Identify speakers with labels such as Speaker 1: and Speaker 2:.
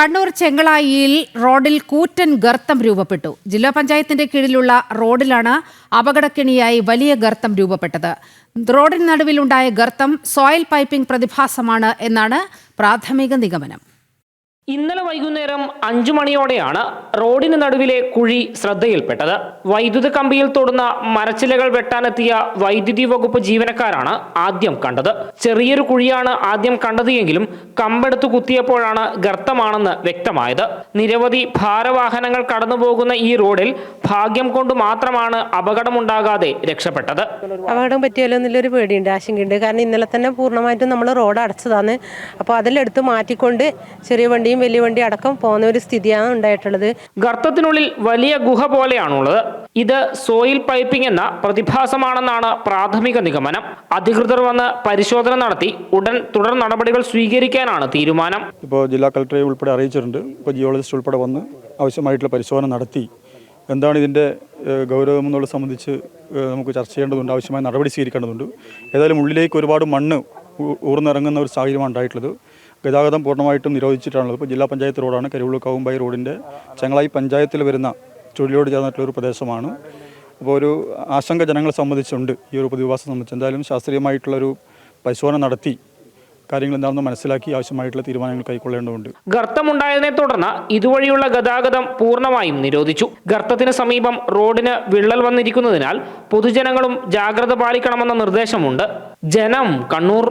Speaker 1: കണ്ണൂർ ചെങ്ങളായിയിൽ റോഡിൽ കൂറ്റൻ ഗർത്തം രൂപപ്പെട്ടു. ജില്ലാ പഞ്ചായത്തിന്റെ കീഴിലുള്ള റോഡിലാണ് അപകടക്കെണിയായി വലിയ ഗർത്തം രൂപപ്പെട്ടത്. റോഡിന് നടുവിലുണ്ടായ ഗർത്തം സോയിൽ പൈപ്പിംഗ് പ്രതിഭാസമാണ് എന്നാണ് പ്രാഥമിക നിഗമനം.
Speaker 2: ഇന്നലെ വൈകുന്നേരം 5 മണിയോടെയാണ് റോഡിന് നടുവിലെ കുഴി ശ്രദ്ധയിൽപ്പെട്ടത്. വൈദ്യുത കമ്പിയിൽ തൊടുന്ന മരച്ചിലകൾ വെട്ടാനെത്തിയ വൈദ്യുതി വകുപ്പ് ജീവനക്കാരാണ് ആദ്യം കണ്ടത്. ചെറിയൊരു കുഴിയാണ് ആദ്യം കണ്ടത് എങ്കിലും കമ്പെടുത്ത് കുത്തിയപ്പോഴാണ് ഗർത്തമാണെന്ന് വ്യക്തമായത്. നിരവധി ഭാരവാഹനങ്ങൾ കടന്നുപോകുന്ന ഈ റോഡിൽ ഭാഗ്യം കൊണ്ട് മാത്രമാണ് അപകടമുണ്ടാകാതെ രക്ഷപ്പെട്ടത്.
Speaker 3: അപകടം പറ്റിയാലോ എന്നുള്ളൊരു പേടിയുണ്ട്, ആശങ്കയുണ്ട്. കാരണം ഇന്നലെ തന്നെ പൂർണ്ണമായിട്ടും നമ്മൾ റോഡ് അടച്ചതാണ്. അപ്പോൾ അതിലെടുത്ത് മാറ്റിക്കൊണ്ട് ചെറിയ വണ്ടിയും വലിയ വണ്ടി അടക്കം പോകുന്ന ഒരു സ്ഥിതിയാണ് ഉണ്ടായിട്ടുള്ളത്.
Speaker 2: ഗർത്തത്തിനുള്ളിൽ വലിയ ഗുഹ പോലെയാണുള്ളത്. ഇത് സോയിൽ പൈപ്പിംഗ് എന്ന പ്രതിഭാസമാണെന്നാണ് പ്രാഥമിക നിഗമനം. അധികൃതർ വന്ന് പരിശോധന നടത്തി ഉടൻ തുടർ നടപടികൾ സ്വീകരിക്കാനാണ് തീരുമാനം.
Speaker 4: ഇപ്പോൾ ജില്ലാ കളക്ടറെ ഉൾപ്പെടെ അറിയിച്ചിട്ടുണ്ട്. ഇപ്പോൾ ജിയോളജിസ്റ്റ് ഉൾപ്പെടെ വന്ന് ആവശ്യമായിട്ടുള്ള പരിശോധന നടത്തി എന്താണ് ഇതിൻ്റെ ഗൗരവം എന്നുള്ളത് സംബന്ധിച്ച് നമുക്ക് ചർച്ച ചെയ്യേണ്ടതുണ്ട്, ആവശ്യമായ നടപടി സ്വീകരിക്കേണ്ടതുണ്ട്. ഏതായാലും ഉള്ളിലേക്ക് ഒരുപാട് മണ്ണ് ഊർന്നിറങ്ങുന്ന ഒരു സാഹചര്യമാണ് ഉണ്ടായിട്ടുള്ളത്. ഗതാഗതം പൂർണ്ണമായിട്ടും നിരോധിച്ചിട്ടാണുള്ളത്. ഇപ്പോൾ ജില്ലാ പഞ്ചായത്ത് റോഡാണ്. കരിവുള്ളൂർ കാവുംബായി റോഡിൻ്റെ ചെങ്ങളായി പഞ്ചായത്തിൽ വരുന്ന ചുഴലിയോട് ചേർന്നിട്ടുള്ളൊരു പ്രദേശമാണ്. അപ്പോൾ ഒരു ആശങ്ക ജനങ്ങളെ സംബന്ധിച്ചുണ്ട് ഈ ഒരു പ്രതിഭാസം സംബന്ധിച്ച്. എന്തായാലും ശാസ്ത്രീയമായിട്ടുള്ളൊരു പരിശോധന നടത്തി കാര്യങ്ങൾ എന്താണെന്ന് മനസ്സിലാക്കി ആവശ്യമായിട്ടുള്ള തീരുമാനങ്ങൾ കൈക്കൊള്ളേണ്ടതുണ്ട്.
Speaker 2: ഗർത്തമുണ്ടായതിനെ തുടർന്ന് ഇതുവഴിയുള്ള ഗതാഗതം പൂർണ്ണമായും നിരോധിച്ചു. ഗർത്തത്തിന് സമീപം റോഡിന് വിള്ളൽ വന്നിരിക്കുന്നതിനാൽ പൊതുജനങ്ങളും ജാഗ്രത പാലിക്കണമെന്ന നിർദ്ദേശമുണ്ട്. ജനം, കണ്ണൂർ.